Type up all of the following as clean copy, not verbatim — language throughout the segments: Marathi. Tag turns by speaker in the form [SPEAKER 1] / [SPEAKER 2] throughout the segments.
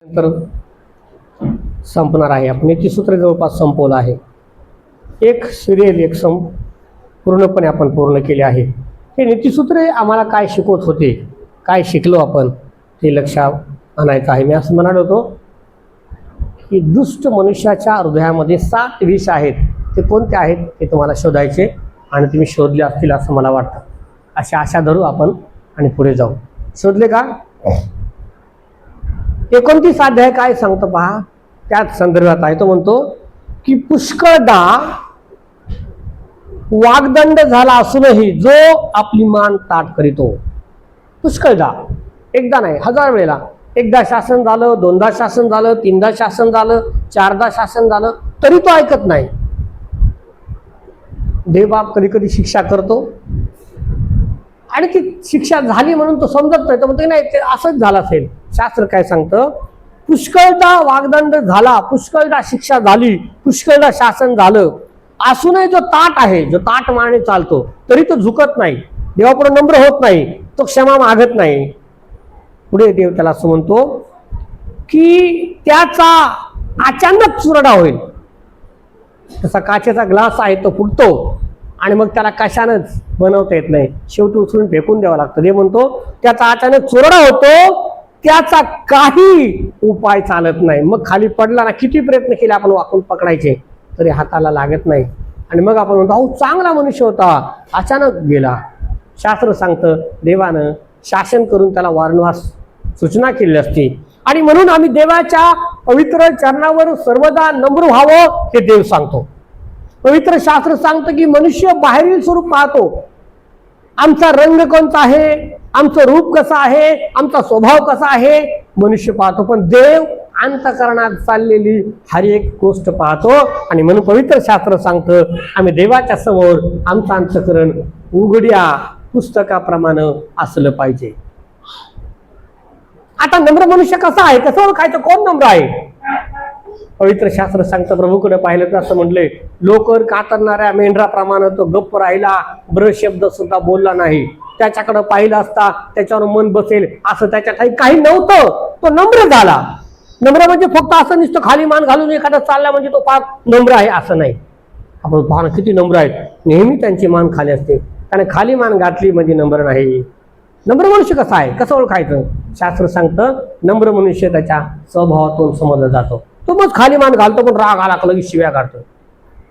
[SPEAKER 1] तर संपणार आहे. आपण नीतिसूत्र जवळपास संपवलं आहे. एक सिरियल पूर्णपणे आपण पूर्ण केले आहे. हे नीतिसूत्रे आम्हाला काय शिकवत होते, काय शिकलो आपण, ते लक्षात आणायचं आहे. मी असं म्हणालो होतो की दुष्ट मनुष्याच्या हृदयामध्ये 7 विष आहेत. ते कोणते आहेत ते तुम्हाला शोधायचे आणि तुम्ही शोधले असतील असं मला वाटतं. अशी आशा धरू आपण आणि पुढे जाऊ. शोधले का? 29 अध्याय काय सांगतो पहा, त्याच संदर्भात आहे. तो म्हणतो की पुष्कळदा वाग्दंड झाला असूनही जो आपली मान ताट करीतो. पुष्कळदा, एकदा नाही, 1000 वेळेला. एकदा शासन झालं, 2दा शासन झालं, 3दा शासन झालं, 4दा शासन झालं, तरी तो ऐकत नाही. देवबाप कधी कधी शिक्षा करतो आणि ती शिक्षा झाली म्हणून तो समजत नाही. तर म्हणतो नाही, ते असंच झालं असेल. शास्त्र काय सांगतं? पुष्कळदा वाग्दंड झाला, पुष्कळदा शिक्षा झाली, पुष्कळदा शासन झालं असूनही जो ताट आहे, जो ताट माने चालतो, तरी तो झुकत नाही, देवापुढे नम्र होत नाही, तो क्षमा मागत नाही. पुढे देव त्याला असं म्हणतो की त्याचा अचानक चुरडा होईल. तसा काचेचा ग्लास आहे, तो फुटतो आणि मग त्याला कशानंच बनवता येत नाही, शेवटी उचलून फेकून द्यावा लागतं. देव म्हणतो त्याचा अचानक चुरडा होतो, त्याचा काही उपाय चालत नाही. मग खाली पडला ना, किती प्रयत्न केले आपण वाकून पकडायचे तरी हाताला लागत नाही. आणि मग आपण म्हणतो अहो चांगला मनुष्य होता, अचानक गेला. शास्त्र सांगतं देवानं शासन करून त्याला वारंवार सूचना केली असते. आणि म्हणून आम्ही देवाच्या पवित्र चरणावर सर्वदा नम्र व्हावं हे देव सांगतो. पवित्र शास्त्र सांगतं की मनुष्य बाहेरील स्वरूप पाहतो, आमचा रंग कोणता आहे, आमचं रूप कसं आहे, आमचा स्वभाव कसा आहे, मनुष्य पाहतो. पण देव अंतःकरणात चाललेली हर एक गोष्ट पाहतो. आणि म्हणून पवित्र शास्त्र सांगतं आम्ही देवाच्या समोर आमचं अंतःकरण उघड्या पुस्तकाप्रमाणे असलं पाहिजे. आता नम्र मनुष्य कसा आहे, कसं ओळखायचं, कोण नम्र आहे? पवित्र शास्त्र सांगतं प्रभूकडे पाहिलं तर असं म्हटलंय, लोकर कातरणाऱ्या मेंढराप्रमाणे तो गप्प राहिला, ब्र शब्द सुद्धा बोलला नाही. त्याच्याकडे पाहिलं असता त्याच्यावर मन बसेल असं त्याच्या काही नव्हतं. तो नम्र झाला. नम्र म्हणजे फक्त असं नुसतं खाली मान घालून एखादा चालला म्हणजे तो फार नम्र आहे असं नाही. आपण पाहणं किती नम्र आहेत, नेहमी त्यांची मान खाली असते, कारण खाली मान घातली म्हणजे नम्र नाही. नम्र मनुष्य कसा आहे, कसं ओळखायचं? शास्त्र सांगतं नम्र मनुष्य त्याच्या स्वभावातून समजला जातो. तो मग खाली मान घालतो पण राग आला की शिव्या काढतो.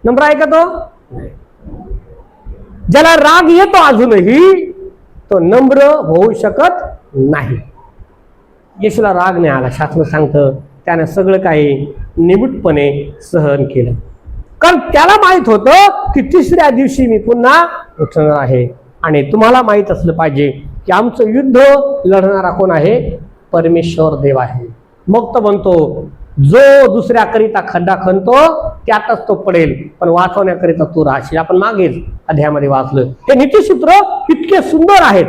[SPEAKER 1] नम्र आहे का तो? ज्याला राग येतो अजूनही तो नम्र होऊ शकत नाही. येशूला राग नाही आला. शास्त्र सांगतं त्याने सगळं काही निमूटपणे सहन केलं, कारण त्याला माहित होतं की 3ऱ्या दिवशी मी पुन्हा उठणार आहे. आणि तुम्हाला माहित असलं पाहिजे की आमचं युद्ध लढणारा कोण आहे? परमेश्वर देव आहे. मग तो म्हणतो जो दुसऱ्याकरिता खड्डा खणतो त्यातच तो पडेल, पण वाचवण्याकरिता तू राहशील. आपण मागेच अध्यायामध्ये वाचलं. हे नीतिसूत्र इतके सुंदर आहेत,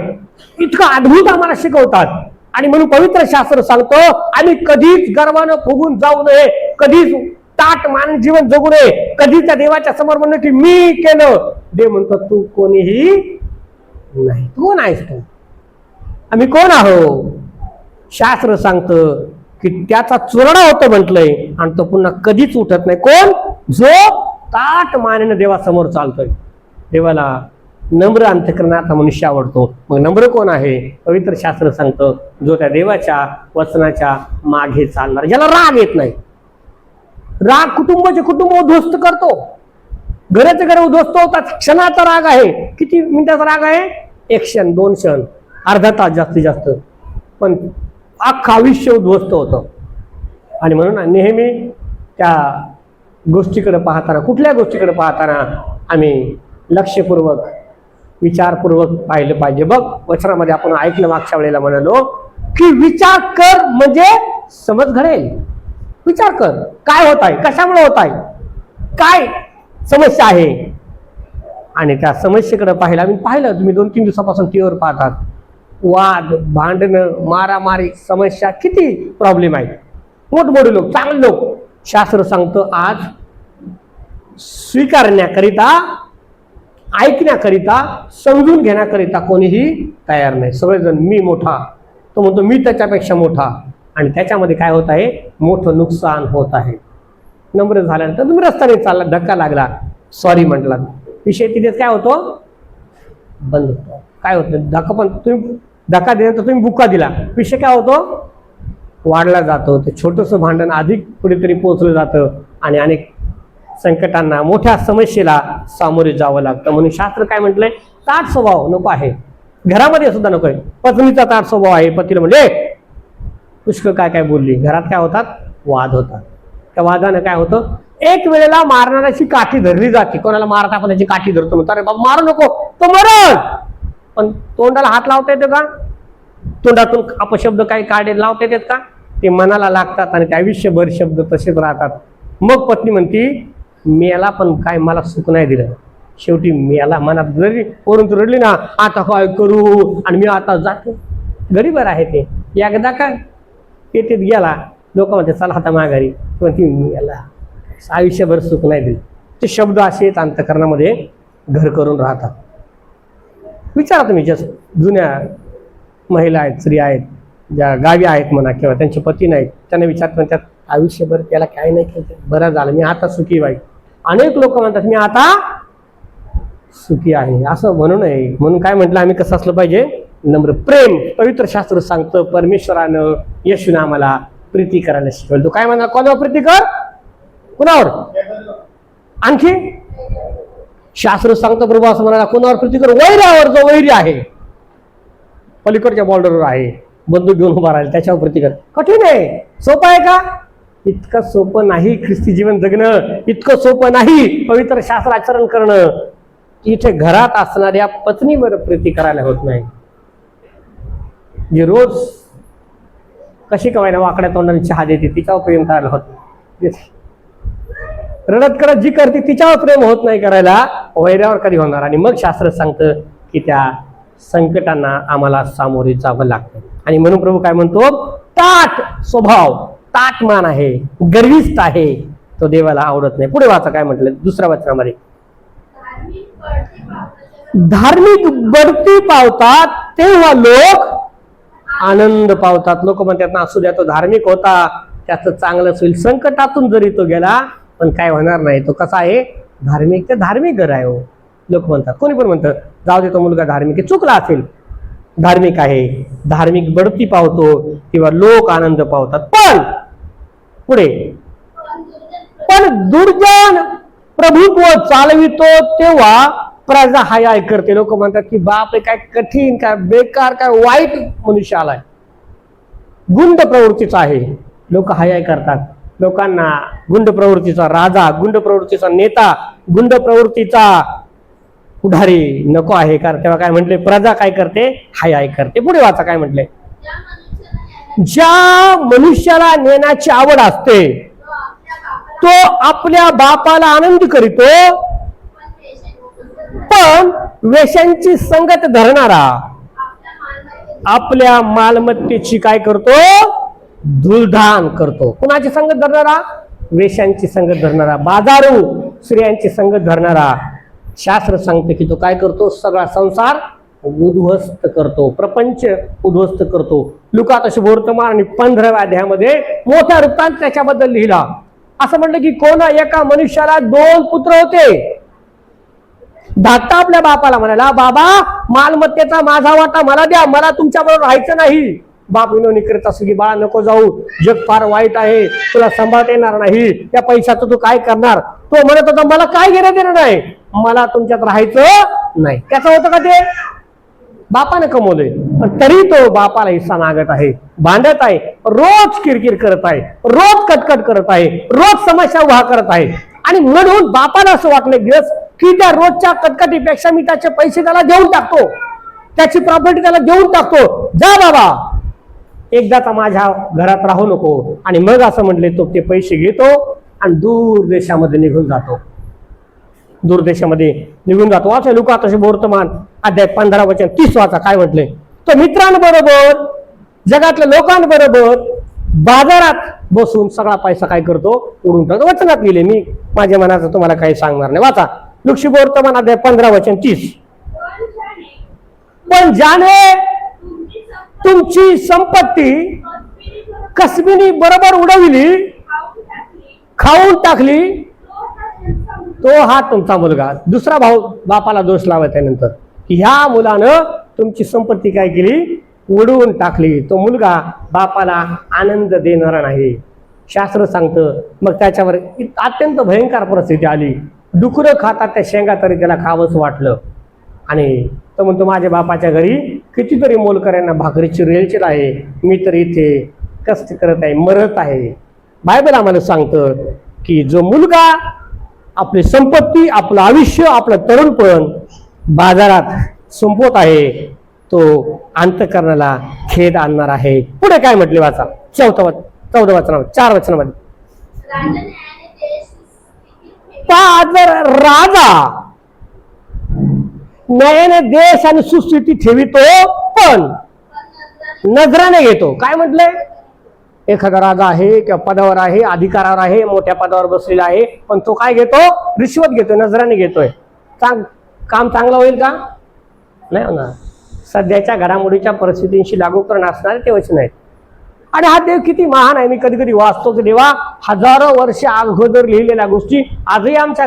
[SPEAKER 1] इतकं अद्भुत आम्हाला शिकवतात. आणि म्हणून पवित्र शास्त्र सांगतो आम्ही कधीच गर्वानं फुगून जाऊ नये, कधीच ताट मान जीवन जगू नये, कधीच त्या देवाच्या समोर म्हणणं की मी केलं. देव म्हणतो तू कोणीही नाही. कोण आहेस तू? आम्ही कोण आहो? शास्त्र सांगतं की त्याचा चुरडा होतो म्हटलंय आणि तो पुन्हा कधीच उठत नाही. कोण? जो ताट मानेनं देवासमोर चालतोय. देवाला नम्र अंतःकरणाचा मनुष्य आवडतो. मग नम्र कोण आहे? पवित्र शास्त्र सांगतं जो त्या देवाच्या वचनाच्या मागे चालणार, ज्याला राग येत नाही. राग कुटुंबाचे कुटुंब उद्ध्वस्त करतो, घराचे घर उद्ध्वस्त होतात. क्षणाचा राग आहे. किती मिनिटाचा राग आहे? 1 क्षण, 2 क्षण, अर्धा तास जास्तीत जास्त, पण अख्खं आयुष्य उद्ध्वस्त होतं. आणि म्हणून नेहमी त्या गोष्टीकडे पाहताना, कुठल्या गोष्टीकडे पाहताना आम्ही लक्षपूर्वक विचारपूर्वक पाहिलं पाहिजे. बघ वचनामध्ये आपण ऐकलं मागच्या वेळेला म्हणालो की विचार कर म्हणजे समज घडेल. विचार कर काय होत आहे, कशामुळे होत आहे, काय समस्या आहे. आणि त्या समस्येकडे पाहिलं आम्ही पाहिलं, तुम्ही 2-3 दिवसापासून टीव्हीवर पाहतात, वाद, भांडणं, मारामारी, समस्या, किती प्रॉब्लेम आहेत. मोठमोठे लोक, चांगले लोक. शास्त्र सांगतं आज स्वीकारण्याकरिता, ऐकण्याकरिता, समजून घेण्याकरिता कोणीही तयार नाही. सगळेजण मी मोठा, तो म्हणतो मी त्याच्यापेक्षा मोठा, आणि त्याच्यामध्ये काय होत आहे, मोठं नुकसान होत आहे. नम्र झाल्यानंतर तुम्ही रस्त्याने चालला, धक्का लागला, सॉरी म्हटला, विषय तिथेच काय होतो, बंद होतो. काय होतं, धक्का पण तुम्ही धक्का दिल्यानंतर तुम्ही बुक्का दिला, विषय काय होतो, वाढला जातो. ते छोटंसं भांडण अधिक कुठेतरी पोहोचलं जातं आणि अनेक संकटांना, मोठ्या समस्येला सामोरे जावं लागतं. म्हणून शास्त्र काय म्हटलंय, ताट स्वभाव नको आहे, घरामध्ये सुद्धा नको आहे. पत्नीचा ताट स्वभाव आहे, पतीला म्हणजे पुष्कळ काय काय बोलली, घरात काय होतात, वाद होतात. त्या वादानं काय होतं, एक वेळेला मारणाऱ्याची काठी धरली जाते. कोणाला मारता आपण त्याची काठी धरतो, म्हणतो अरे बाबा मारू नको, तो मरण. पण तोंडाला हात लावता येतो का, तोंडातून अपशब्द काही काढे लावता येतात का, ते मनाला लागतात आणि ते आयुष्यभर शब्द तसेच राहतात. मग पत्नी म्हणती, मेला पण काय मला सुख नाही दिलं. शेवटी मेला मनात जरी वरून रडली ना, आता काय करू आणि मी आता जातो. गरीबर आहे ते, एकदा काय पेटीत गेला, लोक म्हणते चला आता माघारी, म्हणती मेला आयुष्यभर सुख नाही दिलं. ते शब्द असेच अंतःकरणामध्ये घर करून राहतात. विचारा तुम्ही, ज्या जुन्या महिला आहेत, स्त्रिया आहेत, ज्या गावी आहेत म्हणा किंवा त्यांचे पती नाहीत, त्यांना विचारत म्हणतात आयुष्यभर त्याला काय नाही केलं, बरं झालं मी आता सुखी वाईट. अनेक लोक म्हणतात मी आता सुखी आहे, असं म्हणू नये. म्हणून काय म्हटलं आम्ही, कसं असलं पाहिजे, नम्र. प्रेम, पवित्र शास्त्र सांगतं परमेश्वरानं येशूने आम्हाला प्रीती करायला शिकवलं. तो काय म्हणा, कोणावर प्रीती कर, कुणावर, आणखी शास्त्र सांगतं प्रभू असं म्हणाला, कोणावर प्रीती कर, वैरावर, जो वैरी आहे, पलीकडच्या बॉर्डरवर आहे, बंदूक घेऊन उभा राहील, त्याच्यावर प्रीती कर. कठीण आहे, सोपं आहे का, इतकं सोपं नाही. ख्रिस्ती जीवन जगणं इतकं सोपं नाही. पवित्र शास्त्र आचरण करणं. इथे घरात असणाऱ्या पत्नीवर प्रीती करायला होत नाही, जे रोज कशी कवायना वाकड्या तोंडाने चहा देते तिच्यावर प्रेम करायला होत नाही. रडत करत जी करते तिच्यावर प्रेम होत नाही करायला, वैरावर कधी होणार. आणि मग शास्त्र सांगतं की त्या संकटांना आम्हाला सामोरे जावं लागतं. आणि म्हणून प्रभू काय म्हणतो, ताठ स्वभाव, ताठ मान आहे, गर्विष्ठ आहे, तो देवाला आवडत नाही. पुढे वाचा काय म्हटलं दुसऱ्या वचनामध्ये, धार्मिक बढती पावतात तेव्हा लोक आनंद पावतात. लोक म्हणतात ना, असू द्या तो धार्मिक होता, त्याचं चांगलंच होईल. संकटातून जरी तो गेला पण काय होणार नाही, तो कसा आहे, धार्मिक. ते धार्मिक घर आहे हो. लोक म्हणतात, कोणी पण म्हणतं जाऊ दे तो मुलगा धार्मिक आहे, चुकला असेल, धार्मिक आहे, धार्मिक बढती पावतो किंवा लोक आनंद पावतात. पण पुढे, पण दुर्जन प्रभुत्व चालवितो तेव्हा प्रजा हाय हाय करते. लोक म्हणतात की बाप काय कठीण, काय बेकार, काय वाईट मनुष्य आलाय, गुंड प्रवृत्तीचा आहे. लोक हाय हाय करतात. लोकांना गुंड प्रवृत्तीचा राजा, गुंड प्रवृत्तीचा नेता, गुंड प्रवृत्तीचा पुढारी नको आहे. कारण तेव्हा काय म्हटले, प्रजा काय करते, हाय हाय करते. पुढे वाचा काय म्हटले, ज्या मनुष्याला नेण्याची आवड असते तो आपल्या बापाला आनंद करीतो, पण वेश्यांची संगत धरणारा आपल्या मालमत्तेची काय करतो, धूळधान करतो. कुणाची संगत धरणारा, वेश्यांची संगत धरणारा, बाजारू स्त्रियांची संगत धरणारा. शास्त्र सांगते की तो काय करतो, सगळा संसार उद्ध्वस्त करतो, प्रपंच उद्ध्वस्त करतो. लुका तसे वर्तमान आणि 15व्या अध्यायामध्ये मोठ्या वृत्तांत त्याच्याबद्दल लिहिला. असं म्हटलं की कोणा एका मनुष्याला 2 पुत्र होते. धाकटा आपल्या बापाला म्हणाला, बाबा मालमत्तेचा माझा वाटा मला द्या, मला तुमच्या बरोबर राहायचं नाही. बाप विनवणी करत असं की बाळा नको जाऊ, जग फार वाईट आहे, तुला सांभाळता येणार नाही, त्या पैशाचं तू काय करणार. तो म्हणत होता मला काय घेणं देणं नाही, मला तुमच्यात राहायचं नाही. त्याचं होतं का ते, बापाने कमवलंय पण तरी तो बापाला हिस्सा मागत आहे, भांडत आहे, रोज किरकिर करत आहे, रोज कटकट करत आहे, रोज समस्या उभा करत आहे. आणि म्हणून बापाला असं वाटलं दिवस की त्या रोजच्या कटकटीपेक्षा मी त्याचे पैसे त्याला देऊन टाकतो, त्याची प्रॉपर्टी त्याला देऊन टाकतो, जा बाबा एकदाचा माझ्या घरात राहू नको. आणि मग असं म्हटले तो ते पैसे घेतो आणि दूर देशामध्ये निघून जातो, दूर देशामध्ये निघून जातो. वाचा लुका तसे वर्तमान अध्याय 15 वचन 30 वाचा काय म्हटले, तो मित्रांबरोबर जगातल्या लोकांबरोबर बाजारात बसून सगळा पैसा काय करतो, उडून टाकतो. वचनात लिहिले, मी माझ्या मनाचं तुम्हाला काही सांगणार नाही. वाचा लुक्षी वर्तमान अध्याय 15 वचन 30. पण ज्याने तुमची संपत्ती कसबीनी बरोबर उडविली, खाऊन टाकली, तो हा तुमचा मुलगा. दुसरा भाऊ बापाला दोष लावत आहे नंतर की ह्या मुलानं तुमची संपत्ती काय केली, उडवून टाकली. तो मुलगा बापाला आनंद देणारा नाही. शास्त्र सांगतं मग त्याच्यावर अत्यंत भयंकर परिस्थिती आली. डुकरं खातात त्या शेंगा तरी त्याला खावंच वाटलं. आणि तो म्हणतो माझ्या बापाच्या घरी कितीतरी मोलकऱ्यांना भाकरीची रेलचेल आहे, मी तर इथे कष्ट करत आहे, मरत आहे. बायबल आम्हाला सांगतं की जो मुलगा आपली संपत्ती, आपलं आयुष्य, आपलं तरुणपण बाजारात संपवत आहे तो अंतःकरणाला खेद आणणार आहे. पुढे काय म्हटले वाचा, 14 वचनामध्ये, 4 वचनामध्ये. जर राजा न्यायाने देश आणि सुस्थिती ठेवितो पण नजराने घेतो. काय म्हटलंय, एखादा राजा आहे किंवा पदावर आहे, अधिकारावर आहे, मोठ्या पदावर बसलेला आहे, पण तो काय घेतो, रिश्वत घेतोय, नजराने घेतोय. काम चांगलं होईल का, नाही होणार. सध्याच्या घडामोडीच्या परिस्थितींशी लागू करणं असणारे ते वचन आहेत. आणि हा देव किती महान आहे. मी कधी कधी वाचतो की देवा हजारो वर्ष अगोदर लिहिलेल्या गोष्टी आजही आमच्या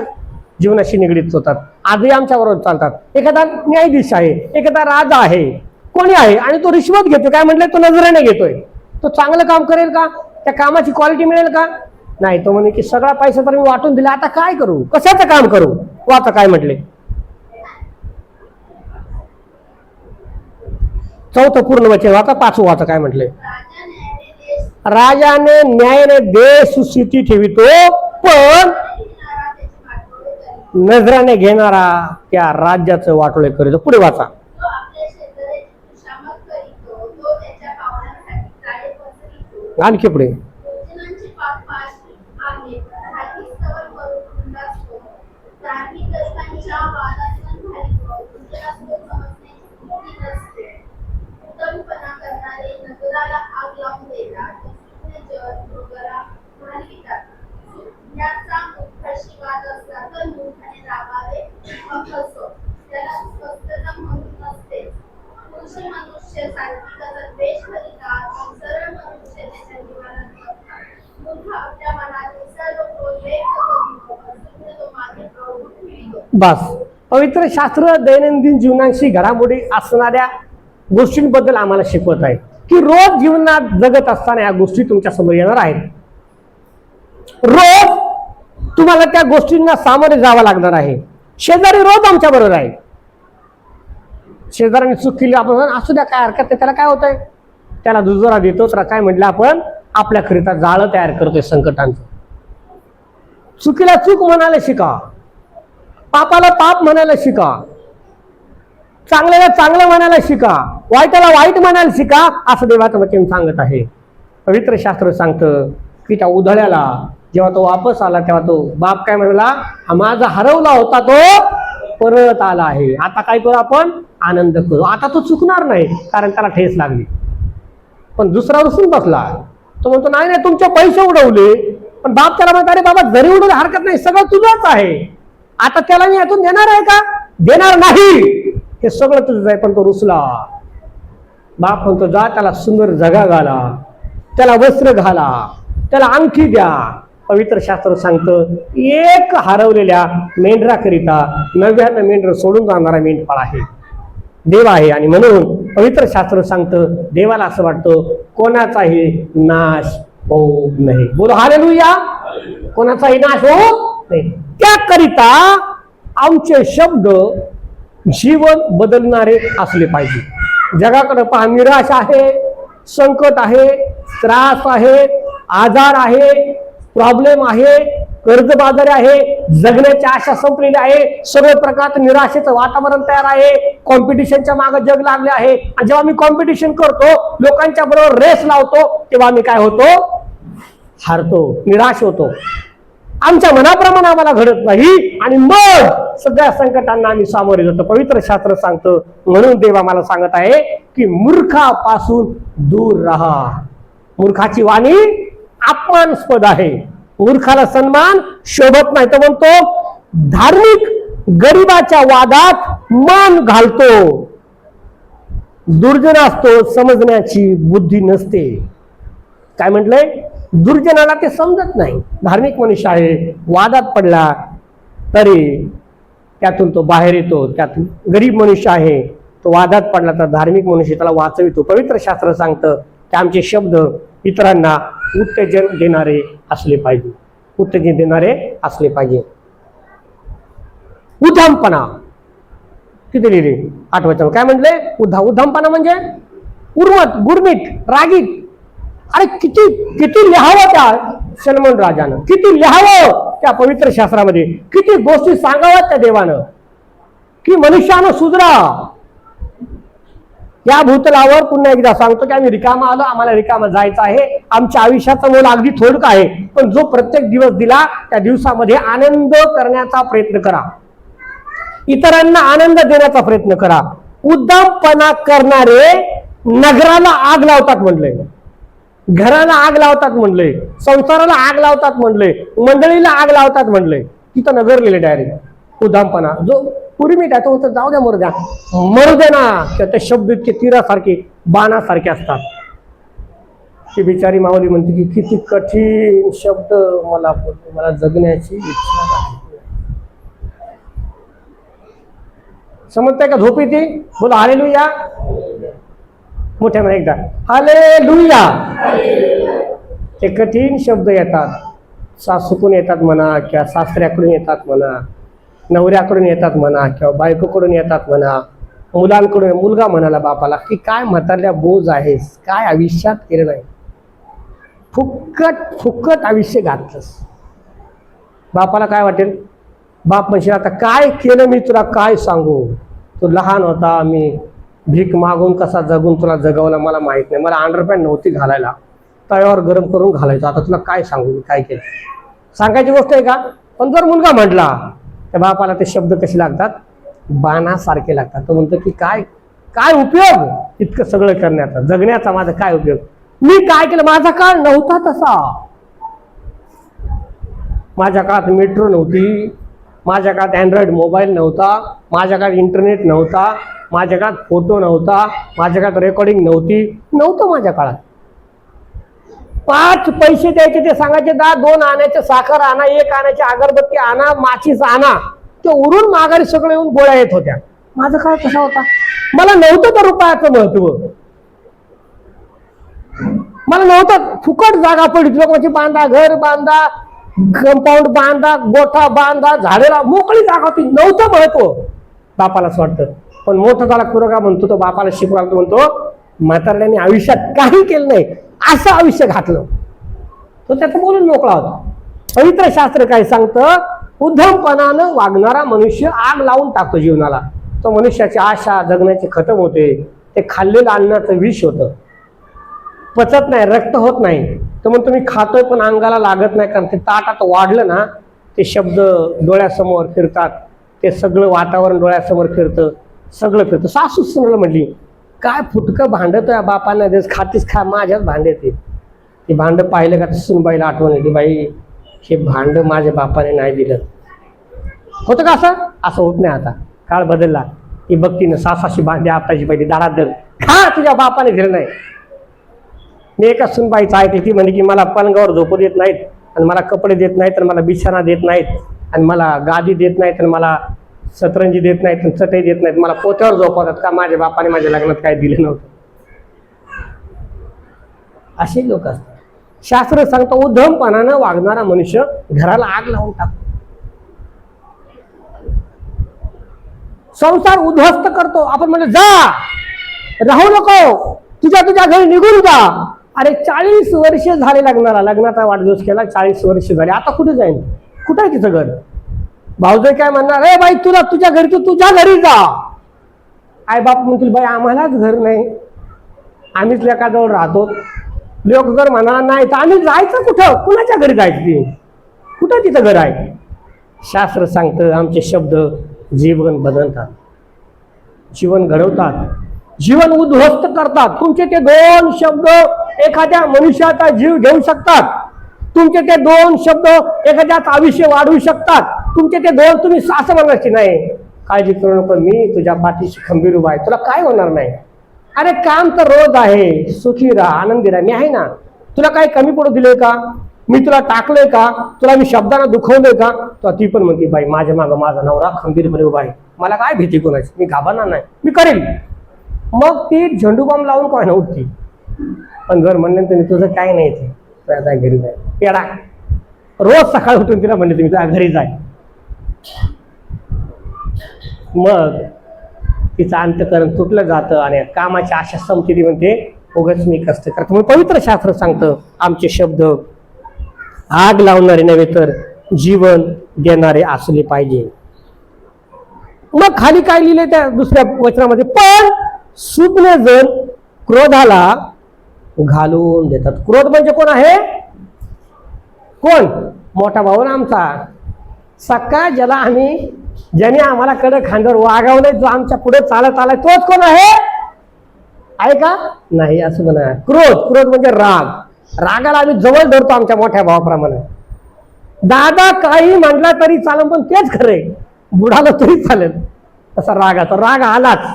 [SPEAKER 1] जीवनाशी निगडीत होतात, आजही आमच्या बरोबर चालतात. एखादा न्यायाधीश आहे, एखादा राजा आहे, कोणी आहे, आणि तो रिश्वत घेतोय. काय म्हटलंय, तो नजरेने घेतोय. तो चांगलं काम करेल का, त्या कामाची क्वालिटी मिळेल का, नाही. तो म्हणे की सगळा पैसा तर मी वाटून दिला, आता काय करू, कशाचं काम करू. आता काय म्हटले, 4 पूर्ण वचन आता 5 वाचा. काय म्हटले, राजाने न्यायाने देश सुस्थिती ठेवितो पण नजराने घेणारा त्या राज्याचं वाटोळे करीतो. पुढे वाचा. आणखी पुढे, बस. पवित्र शास्त्र दैनंदिन जीवनाशी घडामोडी असणाऱ्या गोष्टींबद्दल आम्हाला शिकवत आहे की रोज जीवनात जगत असताना या गोष्टी तुमच्या समोर येणार आहेत. रोज तुम्हाला त्या गोष्टींना सामोरे जावं लागणार आहे. शेजारी रोज आमच्या बरोबर आहे. शेजाऱ्याने चूक केली, आपण असू द्या, काय हरकत नाही, त्याला काय होतंय, त्याला दुजोरा देतो. तर काय म्हटलं, आपण आपल्याकरिता जाळं तयार करतोय संकटांचं. चुकीला चूक म्हणायला शिका, पापाला पाप म्हणायला शिका, चांगल्याला चांगलं म्हणायला शिका, वाईटाला वाईट म्हणायला शिका, असं देवाचं वचन सांगत आहे. पवित्र शास्त्र सांगतं की त्या उधळ्याला जेव्हा तो वापस आला तेव्हा तो बाप काय म्हणाला, माझा हरवला होता तो परत आला आहे, आता काय करू, आपण आनंद करू. आता तो चुकणार नाही कारण त्याला ठेस लागली. पण दुसरा रुसून बसला, तो म्हणतो नाही नाही तुमचे पैसे उडवले. पण बाप त्याला म्हणतो, अरे बाबा जरी उडवले हरकत नाही, सगळं तुझंच आहे, आता त्याला मी यातून देणार आहे का, देणार नाही, हे सगळं तुझं आहे. पण तो रुसला. बाप म्हणतो जा त्याला सुंदर जगा घाला, त्याला वस्त्र घाला, त्याला अंगठी द्या. पवित्र शास्त्र सांगतं एक हरवलेल्या मेंढराकरिता 99 मेंढर सोडून जाणारा मेंढपाळ आहे, देव आहे. आणि म्हणून पवित्र शास्त्र सांगतं देवाला असं वाटतं कोणाचाही नाश होऊ नये. बोलो हालेलुया. कोणाचाही नाश होऊ नये. त्याकरिता आमचे शब्द जीवन बदलणारे असले पाहिजे. जगाकडे पहा, निराश आहे, संकट आहे, त्रास आहे, आजार आहे, प्रॉब्लेम आहे, कर्जबाजारी आहे, जगण्याची आशा संपलेली आहे, सर्व प्रकारचं निराशेचं वातावरण तयार आहे, कॉम्पिटिशनच्या मागे जग लागले आहे. आणि जेव्हा मी कॉम्पिटिशन करतो, लोकांच्या बरोबर रेस लावतो, तेव्हा मी काय होतो, हारतो, निराश होतो. आमच्या मनाप्रमाणे आम्हाला घडत नाही आणि मग सगळ्या संकटांना आम्ही सामोरे जातो. पवित्र शास्त्र सांगतं, म्हणून देव आम्हाला सांगत आहे की मूर्खापासून दूर राहा. मूर्खाची वाणी अपमानास्पद आहे, मूर्खाला सन्मान शोभत नाही. तो म्हणतो धार्मिक गरीबाच्या वादात मान घालतो, दुर्जन असतो, समजण्याची बुद्धी नसते. काय म्हटलंय? दुर्जनाला ते समजत नाही. धार्मिक मनुष्य आहे, वादात पडला तरी त्यातून तो बाहेर येतो. त्यातून गरीब मनुष्य आहे, तो वादात पडला तर धार्मिक मनुष्य त्याला वाचवितो. पवित्र शास्त्र सांगतं की आमचे शब्द इतरांना उत्तेजन देणारे असले पाहिजे, उत्तेजन देणारे असले पाहिजे. उद्दामपणा किती लिहिले? 8 काय म्हटले? उद्दामपणा म्हणजे उर्मट, गुरमीट, रागीट. अरे किती किती लिहावं त्या सलमान राजानं, किती लिहावं त्या पवित्र शास्त्रामध्ये, किती गोष्टी सांगाव्यात त्या देवानं की मनुष्यानं सुधरा. या भूतलावर पुन्हा एकदा सांगतो की आम्ही रिकामा आलो, आम्हाला रिकामा जायचं आहे. आमच्या आयुष्याचं मोल अगदी थोडकं आहे, पण जो प्रत्येक दिवस दिला त्या दिवसामध्ये आनंद करण्याचा प्रयत्न करा, इतरांना आनंद देण्याचा प्रयत्न करा. उद्दामपणा करणारे नगराला आग लावतात म्हणलंय, घराला आग लावतात म्हणलंय, संसाराला आग लावतात म्हणलंय, मंडळीला आग लावतात म्हणलंय. तिथं नगर लिहिले डायरेक्ट. उद्दामपणा जो पूर्वी काय तो जाऊ द्या, मरू द्या, मरू दे ना. किंवा ते शब्द इतके तीरासारखे, बाणासारखे असतात. ती बिचारी माऊली म्हणते की किती कठीण शब्द मला बोलतो, मला जगण्याची इच्छा नाही. समजताय का? झोप येते. बोला हालेलुया. मोठ्या म्हणा एकदा हालेलुया. ते कठीण शब्द येतात, सासूकडून येतात म्हणा, किंवा सासऱ्याकडून येतात म्हणा, नवऱ्याकडून येतात म्हणा, किंवा बायकोकडून येतात म्हणा, मुलांकडून. मुलगा म्हणाला बापाला की काय म्हातारल्या बोज आहेस, काय आयुष्यात केलं नाही, फुक्कट फुक्कट आयुष्य घातलंस. बापाला काय वाटेल? बाप म्हणशील आता काय केलं मी तुला काय सांगू, तू लहान होता, मी भीक मागून कसा जगून तुला जगवलं मला माहित नाही, मला अंडरपॅन्ट नव्हती घालायला, तळ्यावर गरम करून घालायचं, आता तुला काय सांगू मी काय केलं. सांगायची गोष्ट आहे का? पण जर मुलगा म्हटला त्या बापाला ते शब्द कसे लागतात? बाणासारखे लागतात. तो म्हणतो की काय काय उपयोग इतकं सगळं करण्याचा, जगण्याचा माझा काय उपयोग, मी काय केलं, माझा काळ नव्हता तसा. माझ्या काळात मेट्रो नव्हती, माझ्या काळात अँड्रॉइड मोबाईल नव्हता, माझ्या काळात इंटरनेट नव्हता, माझ्या काळात फोटो नव्हता, माझ्या काळात रेकॉर्डिंग नव्हतं माझ्या काळात. 5 पैसे द्यायचे, ते सांगायचे 2 आण्याचे साखर आणा, 1 आण्याची अगरबत्ती आणा, माचीस आणा, ते उरून माघारी सगळं येऊन गोळ्या येत होत्या. माझा काळ कसा होता? मला नव्हतं तर रुपयाचं महत्व, मला नव्हतं. फुकट जागा पडली, लोकांची बांधा, घर बांधा, कंपाऊंड बांधा, गोठा बांधा, झाडेला मोकळी जागा होती, नव्हतं महत्व. बापालाच वाटतं. पण मोठा झाला कुरगा म्हणतो, तो बापाला शिकवायला म्हणतो म्हातारल्याने आयुष्यात काही केलं नाही, असं आयुष्य घातलं. तो त्याचं बोलून मोकळा होता. पवित्र शास्त्र काय सांगतं? उद्धमपणानं वागणारा मनुष्य आग लावून टाकतो जीवनाला. तो मनुष्याची आशा जगण्याची खतम होते. ते खाल्लेलं अन्नाचं विष होतं, पचत नाही, रक्त होत नाही. तर म्हणतो मी खातोय पण अंगाला लागत नाही, कारण ते ताटात वाढलं ना, ते शब्द डोळ्यासमोर फिरतात, ते सगळं वातावरण डोळ्यासमोर फिरतं, सगळं फिरतं. सासू सुनला म्हटली काय फुटकं भांडतो या बापांना देस, खातीस खा, माझ्याच भांडे ते भांड पाहिलं का सुनबाईला आठवण येते, बाई हे भांड माझ्या बापाने नाही दिलं. होतं का असं होत नाही. आता काळ बदलला. ही बघतीनं सासाशी भांडे आपटायची पाहिजे, दारात दर खा, तुझ्या बापाने दिलं नाही. मी एका सुनबाईचं ऐकली, ती म्हणे की मला पलंगावर झोपू देत नाहीत, आणि मला कपडे देत नाहीत, तर मला बिछाना देत नाहीत, आणि मला गादी देत नाहीत, आणि मला सतरंजी देत नाहीत, चटई देत नाहीत, मला पोत्यावर झोपवतात का माझ्या बापाने माझ्या लग्नात काय दिलं नव्हतं. असे लोक असतात. शास्त्र सांगतं उद्धमपणानं वागणारा मनुष्य घराला आग लावून टाकतो, संसार उद्ध्वस्त करतो. आपण म्हणजे जा, राहू नको, तुझ्या घरी निघून जा. अरे 40 वर्ष झाले लग्नाला, लग्नाचा वाढदिवस केला, 40 वर्ष झाले, आता कुठे जाईल? कुठं आहे तिचं घर? भाऊजाई काय म्हणणार? अरे बाई तुला तुझ्या घरी, तू तुझ्या घरी जा. आई बाप म्हणतील बाई आम्हालाच घर नाही, आम्हीच लेकाजवळ राहतो. लोक जर म्हणाला नाही तर आम्ही जायचं कुठं? कुणाच्या घरी जायचं? कुठं तिचं घर आहे? शास्त्र सांगतं आमचे शब्द जीवन बदलतात, जीवन घडवतात, जीवन उद्ध्वस्त करतात. तुमचे ते 2 शब्द एखाद्या मनुष्याचा जीव घेऊ शकतात. तुमचे ते 2 शब्द एखाद्याचं आयुष्य वाढवू शकतात. तुमचे ते 2 तुम्ही असं म्हणायचे नाही काळजी करू नको, मी तुझ्या पाठीशी खंबीर उभा आहे, तुला काय होणार नाही. अरे काम तर रोज आहे, सुखी राहा, आनंदी राहा, मी आहे ना. तुला काही कमी पडू दिले का, मी तुला टाकलंय का, तुला मी शब्दांना दुखवलंय का. तर ती पण म्हणते बाई माझ्या मागं माझा नवरा खंबीरपणे उभा आहे, मला काय भीती कोणाची, मी घाबरणार नाही, मी करेल. मग ती झेंडू बॉम्ब लावून काय ना उठती. पण जर म्हणले तुम्ही तुझं काय नाही ते घरी जाय पेडा, रोज सकाळी उठून तिला म्हणले तुम्ही तुझ्या घरी जाय. मग तिचं अंतकरण तुटलं जातं आणि कामाची आशा संपती. ती म्हणते उगाच मी कष्ट करतो. मग पवित्र शास्त्र सांगतं आमचे शब्द आग लावणारे नव्हे तर जीवन देणारे असले पाहिजे. मग खाली काय लिहिले त्या दुसऱ्या वचनामध्ये, पण सुज्ञ जण क्रोधाला घालून देतात. क्रोध म्हणजे कोण आहे, कोण, मोठा भाऊ ना आमचा सक्का, ज्याने आम्हाला कडक खांद्यावर वागवलंय, जो आमच्या पुढे चालत आलाय, तोच कोण आहे का, नाही असं म्हणा. क्रोध म्हणजे राग. रागाला आम्ही जवळ धरतो आमच्या मोठ्या भावाप्रमाणे. दादा काही म्हटला तरी चालेल पण तेच खरंय, बुडाला तरी चालेल, तसा रागाचा. राग आलाच,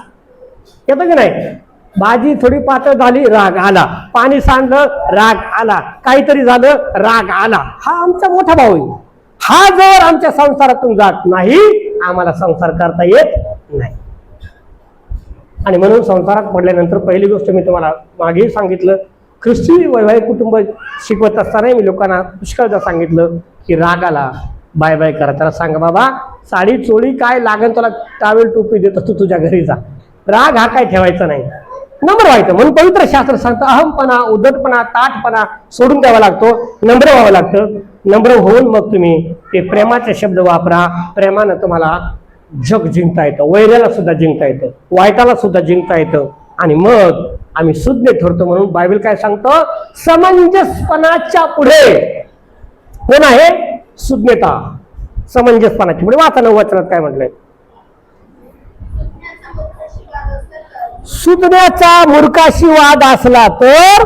[SPEAKER 1] येतो की नाही. भाजी थोडी पातळ झाली, राग आला. पाणी सांडलं, राग आला. काहीतरी झालं, राग आला. हा आमचा मोठा भाऊ आहे. हा जर आमच्या संसारातून जात नाही, आम्हाला संसार करता येत नाही. आणि म्हणून संसारात पडल्यानंतर पहिली गोष्ट मी तुम्हाला मागेही सांगितलं, ख्रिस्ती वैवाहिक कुटुंब शिकवत असताना मी लोकांना पुष्कळदा सांगितलं की रागाला बाय बाय करा. त्याला सांगा बाबा साडी चोळी काय लागेल तुला टावेल टोपी देतो, तू तुझ्या घरी जा. राग हा काय ठेवायचा नाही, नम्र व्हायचं. म्हणून पवित्र शास्त्र सांगतं अहमपणा, उद्धटपणा, ताटपणा सोडून द्यावा लागतो, नम्र व्हावं लागतं. नम्र होऊन मग तुम्ही ते प्रेमाचे शब्द वापरा. प्रेमानं तुम्हाला जग जिंकता येतं, वैऱ्याला सुद्धा जिंकता येतं, वाईटाला सुद्धा जिंकता येतं. आणि मग आम्ही सुज्ञ ठरतो. म्हणून बायबल काय सांगतं, समंजसपणाच्या पुढे कोण आहे, सुज्ञता. समंजसपणाच्या पुढे वाचा 9 वचनात काय म्हटलंय, सुज्ञाचा मूर्खाशी वाद असला तर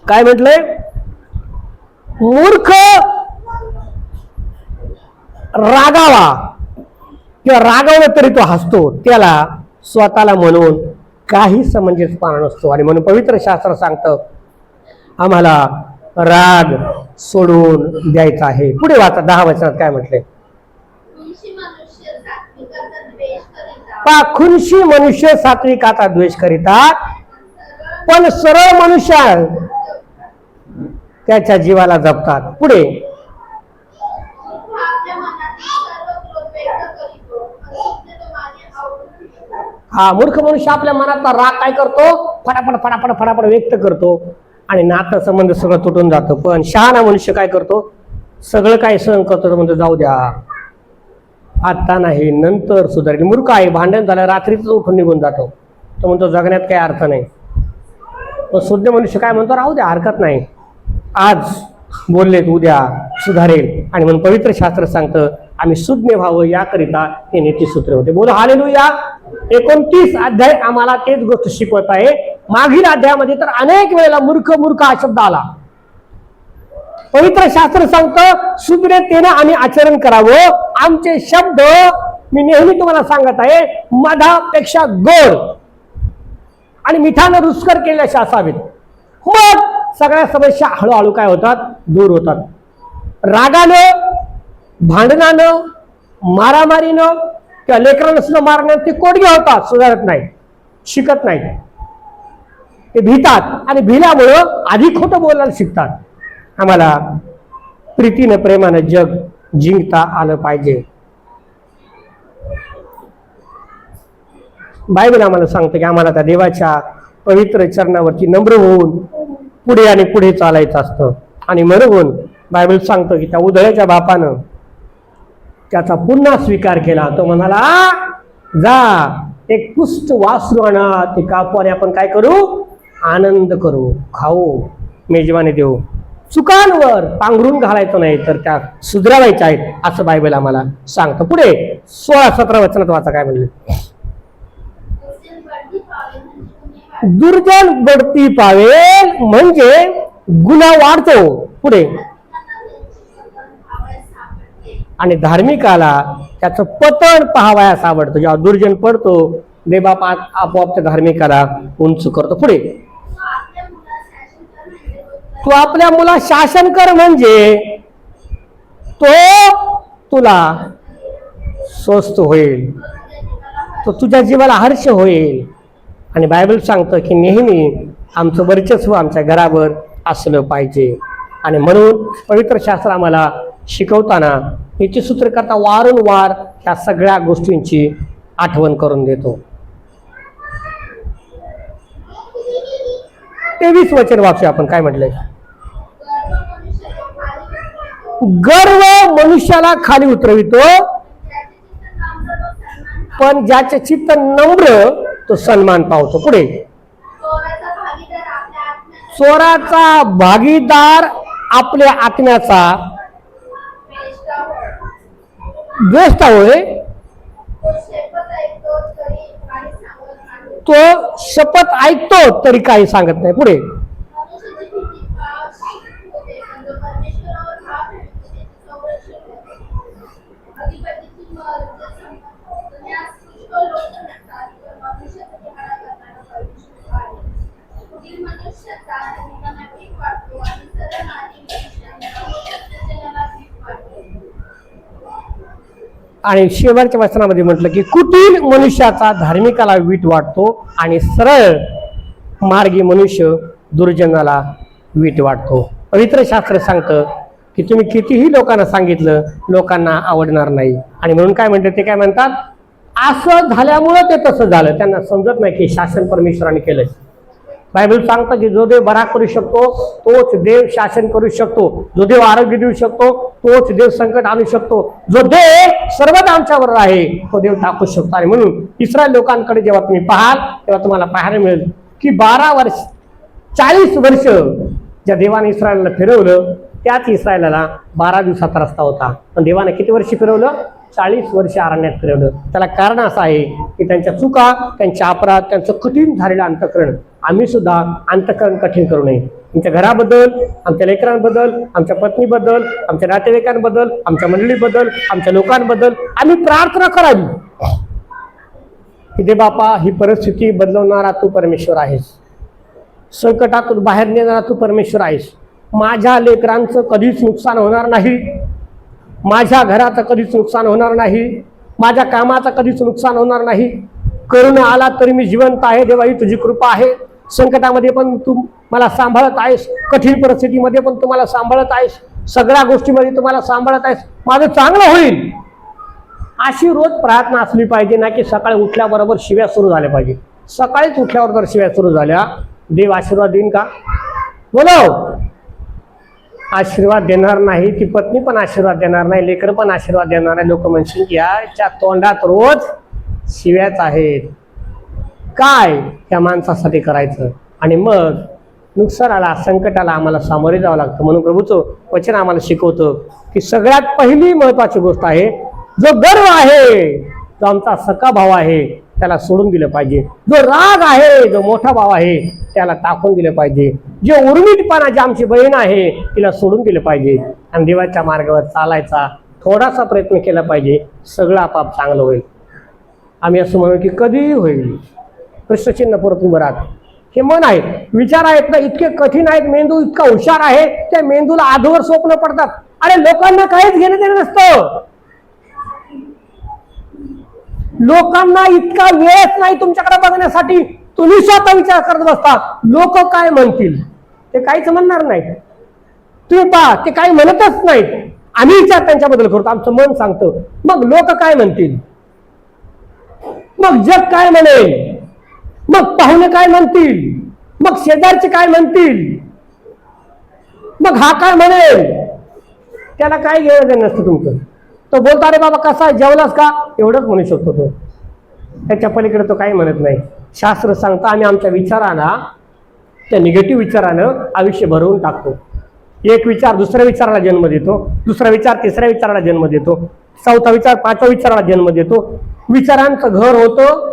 [SPEAKER 1] काय म्हटलंय, मूर्ख रागावा किंवा रागावलं तरी तो हसतो, त्याला स्वतःला म्हणून काही समंजसपणा नसतो. आणि म्हणून पवित्र शास्त्र सांगतं आम्हाला राग सोडून द्यायचा आहे. पुढे वाचा 10 वचनात काय म्हटलंय, खुनशी मनुष्य सात्विकाचा द्वेष करीतात, पण सरळ मनुष्य त्याच्या जीवाला जपतात. पुढे हा मूर्ख मनुष्य आपल्या मनातला राग काय करतो, फटाफट फटाफट फटाफट व्यक्त करतो आणि नातं संबंध सगळं तुटून जातो. पण शहाणा मनुष्य काय करतो, सगळं काय सहन करतो, म्हणजे जाऊ द्या आता नाही नंतर सुधारेल. मूर्ख आहे, भांडण झालं रात्रीच उठून निघून जातो, तो म्हणतो जगण्यात काही अर्थ नाही. पण शुद्ध मनुष्य काय म्हणतो, राहू द्या हरकत नाही, आज बोललेत उद्या सुधारेल. आणि म्हणून पवित्र शास्त्र सांगतं आम्ही सुज्ञ व्हावं याकरिता हे नीतिसूत्र होते. बोला हालेलुया. 29 अध्याय आम्हाला तेच गोष्ट शिकवत आहे. मागील अध्यायामध्ये तर अनेक वेळेला मूर्ख मूर्ख हा शब्द आला. पवित्र शास्त्र सांगतं सुज्ञतेनं आम्ही आचरण करावं. आमचे शब्द मी नेहमी तुम्हाला सांगत आहे मधापेक्षा गोड आणि मिठानं रुचकर केल्याचे असावेत. मग सगळ्या समस्या हळूहळू काय होतात, दूर होतात. रागानं, भांडणानं, मारामारीनं किंवा लेकरांना सुद्धा मारण्यात ते कोडगे होतात, सुधारत नाही, शिकत नाही, ते भीतात आणि भिल्यामुळं अधिक खोटं बोलायला शिकतात. आम्हाला प्रीतीनं प्रेमानं जग जिंकता आलं पाहिजे. बायबल आम्हाला सांगतं की आम्हाला त्या देवाच्या पवित्र चरणावरती नम्र होऊन पुढे आणि पुढे चालायचं असतं. आणि म्हणून बायबल सांगतं की त्या उधळ्याच्या बापानं त्याचा पुन्हा स्वीकार केला. तो म्हणाला जा एक पुष्ट वासरू आणा, ते कापू आणि आपण काय करू, आनंद करू, खाऊ, मेजवानी देऊ. चुकांवर पांघरून घालायचं नाही तर त्या सुधारायच्या आहेत असं बायबल आम्हाला सांगतं. पुढे 16-17 वचनात वाचा काय म्हणले, दुर्जन बढती पावेल म्हणजे गुन्हा वाढतो. पुढे आणि धार्मिकाला त्याचं पतन पाहावयास आवडतं. जेव्हा दुर्जन पडतो देवबाप आपोआप त्या धार्मिकाला उंच करतो. पुढे, तू आपल्या मुला शासन कर म्हणजे तो तुला स्वस्त होईल, तो तुझ्या जीवाला हर्ष होईल. आणि बायबल सांगतं की नेहमी आमचं वर्चस्व आमच्या घरावर असलं पाहिजे. आणि म्हणून पवित्र शास्त्र आम्हाला शिकवताना नीतिसूत्र करता वारंवार ह्या सगळ्या गोष्टींची आठवण करून देतो. 23 वचन वाचूया आपण. काय म्हटलंय? गर्व मनुष्याला खाली उतरवितो, पण ज्याचे चित्त नम्र तो सन्मान पावतो. पुढे, चोराचा भागीदार आपल्या आत्म्याचा द्वेष्टा होय, तो शपथ ऐकतो तरी काही सांगत नाही. पुढे, आणि शेवटच्या वचनामध्ये म्हटलं की कुटील मनुष्याचा धार्मिकाला वीट वाटतो आणि सरळ मार्गी मनुष्य दुर्जनाला वीट वाटतो. पवित्र शास्त्र सांगतं की तुम्ही कितीही लोकांना सांगितलं लोकांना आवडणार नाही. आणि म्हणून काय म्हणतात ते, काय म्हणतात, असं झाल्यामुळं ते तसं झालं. त्यांना समजत नाही की शासन परमेश्वराने केलंय. बायबल सांगतं की जो देव बरा करू शकतो तोच देव शासन करू शकतो, जो देव आरोग्य देऊ शकतो तोच देव संकट आणू शकतो, जो देव सर्वदा आमच्यावर आहे तो देव टाकू शकतो. आणि म्हणून इस्रायल लोकांकडे जेव्हा तुम्ही पाहाल तेव्हा तुम्हाला पाहायला मिळेल की 40 वर्ष ज्या देवाने इस्रायलला फिरवलं त्याच इस्रायलाला 12 दिवसाचा रस्ता होता. पण देवाने किती वर्ष फिरवलं? 40 वर्ष अरण्यात फिरवलं. त्याला कारण असं आहे की त्यांच्या चुका, त्यांच्या अपराध, त्यांचं कठीण झालेलं अंतःकरण आम्ही सुद्धा अंतःकरण कठीण करू नये. आमच्या घराबद्दल, आमच्या लेकरांबद्दल, आमच्या पत्नीबद्दल, आमच्या नातेवाईकांबद्दल, आमच्या मंडळीबद्दल, आमच्या लोकांबद्दल आम्ही प्रार्थना करावी की दे बापा, ही परिस्थिती बदलवणारा तू परमेश्वर आहेस, संकटातून बाहेर नेणारा तू परमेश्वर आहेस. माझ्या लेकरांचं कधीच नुकसान होणार नाही, माझ्या घराचं कधीच नुकसान होणार नाही, माझ्या कामाचं कधीच नुकसान होणार नाही. करोना आला तरी मी जिवंत आहे, देवा ही तुझी कृपा आहे. संकटामध्ये पण तू मला सांभाळत आहेस, कठीण परिस्थितीमध्ये पण तू मला सांभाळत आहेस, सगळ्या गोष्टीमध्ये तू मला सांभाळत आहेस, माझं चांगलं होईल. अशी रोज प्रार्थना असली पाहिजे ना की सकाळी उठल्याबरोबर शिव्या सुरू झाल्या पाहिजे. सकाळीच उठल्यावर जर शिव्या सुरू झाल्या, देव आशीर्वाद देईन का? बोलो, आशीर्वाद देणार नाही. ती पत्नी पण आशीर्वाद देणार नाही, लेकर पण आशीर्वाद देणार नाही. लोक म्हणतील की याच्या तोंडात रोज शिव्याच आहेत, काय त्या माणसासाठी करायचं. आणि मग नुकसानाला, संकटाला आम्हाला सामोरे जावं लागतं. म्हणून प्रभूचं वचन आम्हाला शिकवतं की सगळ्यात पहिली महत्वाची गोष्ट आहे, जो गर्व आहे, जो आमचा सखा भाव आहे त्याला सोडून दिलं पाहिजे. जो राग आहे, जो मोठा भाव आहे त्याला टाकून दिलं पाहिजे. जे उर्मिटपणा, जी आमची बहीण आहे तिला सोडून दिलं पाहिजे. आणि देवाच्या मार्गावर चालायचा थोडासा प्रयत्न केला पाहिजे, सगळं आपाप चांगलं होईल. आम्ही असं म्हणू की कधीही होईल. प्रश्नचिन्ह परत उभं राहत. हे मन आहे, विचार आहेत ना इतके कठीण आहेत, मेंदू इतका हुशार आहे, त्या मेंदूला आधोवर स्वप्न पडतात. अरे लोकांना काहीच घेणं देणं नसतं. लोकांना इतका वेळच नाही तुमच्याकडे बघण्यासाठी. तुम्ही स्वतः विचार करत बसता लोक काय म्हणतील. ते काहीच म्हणणार नाहीत. तुम्ही पहा, ते काही म्हणतच नाहीत. आम्ही विचार त्यांच्याबद्दल करतो, आमचं मन सांगतं. मग लोक काय म्हणतील, मग जग काय म्हणेल, मग पाहुणे काय म्हणतील, मग शेजारचे काय म्हणतील, मग हा काय म्हणेल. त्याला काय घेणं देणं नसतं तुमचं. तो बोलता रे बाबा कसा आहे, जेवलास का, एवढंच म्हणू शकतो तो. त्याच्या पलीकडे तो काही म्हणत नाही. शास्त्र सांगतं आम्ही आमच्या विचाराला, त्या निगेटिव्ह विचारानं आयुष्य भरवून टाकतो. एक विचार दुसऱ्या विचाराला जन्म देतो, दुसरा विचार तिसऱ्या विचाराला जन्म देतो, चौथा विचार पाचव्या विचाराला जन्म देतो. विचारांचं घर होतं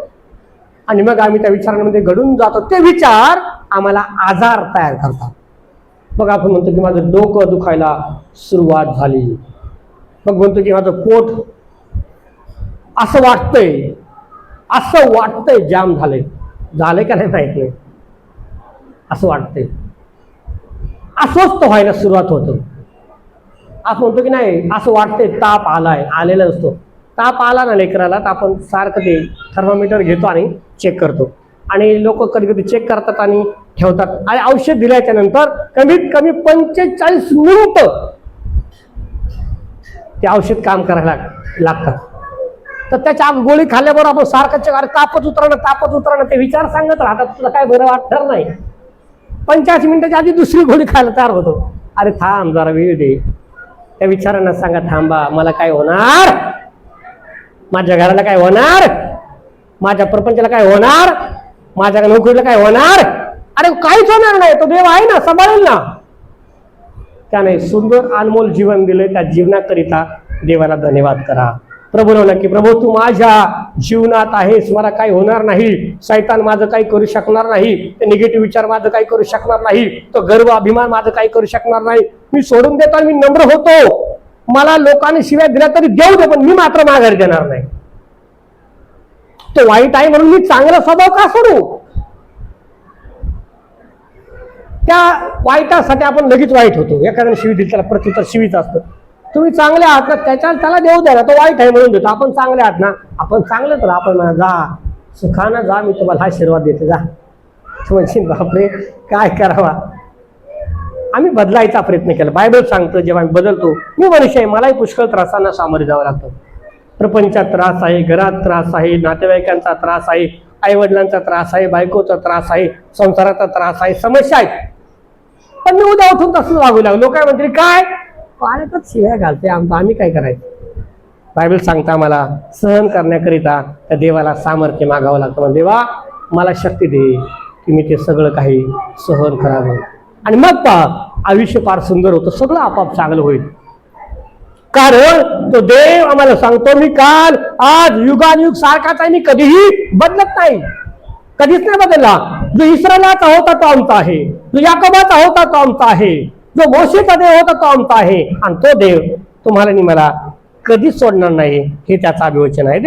[SPEAKER 1] आणि मग आम्ही त्या विचारांमध्ये घडून जातो. ते विचार आम्हाला आजार तयार करतात. मग आपण म्हणतो की माझं डोकं दुखायला सुरुवात झाली, मग म्हणतो की माझं पोट असं वाटतंय, असं वाटतंय जाम झालंय. झालंय का नाही माहित नाही, असं वाटतंय. अस्वस्थ व्हायला सुरुवात होतं. असं म्हणतो की नाही, असं वाटतंय ताप आलाय, आलेला असतो. ताप आला ना लेकराला तर आपण सारखं ते थर्मामीटर घेतो आणि चेक करतो. आणि लोक कधी कधी चेक करतात आणि ठेवतात. आणि औषध दिल्याच्या नंतर कमीत कमी 45 मिनिटं ते औषध काम करायला लागतात. तर त्याच्या गोळी खाल्ल्याबरोबर आपण सारखं चेक, अरे तापच उतरणं ते विचार सांगत राहतात, तुला काय बरं वाटणार नाही. 45 मिनिटाच्या आधी दुसरी गोळी खायला तयार होतो. अरे थांब जरा वेळ दे. त्या विचारांना सांगा, थांबा, मला काय होणार, माझ्या घराला काय होणार, माझ्या प्रपंचाला काय होणार, माझ्या नोकरीला काय होणार. अरे काहीच होणार नाही, तो देव आहे ना, सांभाळेल ना. त्याने सुंदर अनमोल जीवन दिले. त्या जीवनाकरिता देवाला धन्यवाद करा. प्रभूला नक्की, प्रभू तू माझ्या जीवनात आहेस, मला काही होणार नाही, शैतान माझं काही करू शकणार नाही, ते निगेटिव्ह विचार माझं काही करू शकणार नाही, तो गर्व अभिमान माझं काही करू शकणार नाही. मी सोडून देतो आणि मी नम्र होतो. मला लोकांनी शिव्या दिल्या तरी देऊ दे, पण मी मात्र माघारी देणार नाही. तो वाईट आहे म्हणून मी चांगला स्वभाव का सोडू. त्या वाईटासाठी आपण लगेच वाईट होतो. एखाद्याने शिवी दिली त्याला प्रत्युत्तर शिवीच असतं. तुम्ही चांगले आहात ना, त्याला देऊ द्या ना, तो वाईट आहे म्हणून देतो. आपण चांगले आहात ना, आपण चांगलेच राहा, आपण जा सुखानं जा, मी तुम्हाला आशीर्वाद देते, जा. म्हणजे बापरे काय करावा. आम्ही बदलायचा प्रयत्न केला. बायबल सांगतं जेव्हा आम्ही बदलतो, मी मनुष्य आहे, मलाही पुष्कळ त्रासांना सामोरे जावं लागतं. प्रपंचात त्रास आहे, घरात त्रास आहे, नातेवाईकांचा त्रास आहे, आई वडिलांचा त्रास आहे, बायकोचा त्रास आहे, संसाराचा त्रास आहे, समस्या आहेत. पण मी उद्या उठून तसं वागू लागलो. लोक काय म्हणतील, काय पाण्यातच शिव्या घालते, आम्ही काय करायचं. बायबल सांगता आम्हाला सहन करण्याकरिता त्या देवाला सामर्थ्य मागावं लागतं. म्हणजे देवा मला शक्ती दे की मी ते सगळं काही सहन करावं. आणि मग पहा आयुष्य फार सुंदर होतं, सगळं आपाप चांगलं होईल. कारण तो देव आम्हाला सांगतो, मी काल आज युगानुयुग सारखाच आहे, मी कधीही बदलत नाही, कधीच नाही बदलला. जो इस्रायलाचा होता तो आमचा आहे, जो याकोबाचा होता तो आमचा आहे, जो मोशेचा देव होता तो आमचा आहे. आणि तो देव तुम्हाला आणि मला कधीच सोडणार नाही, हे त्याचं अभिवचन आहे.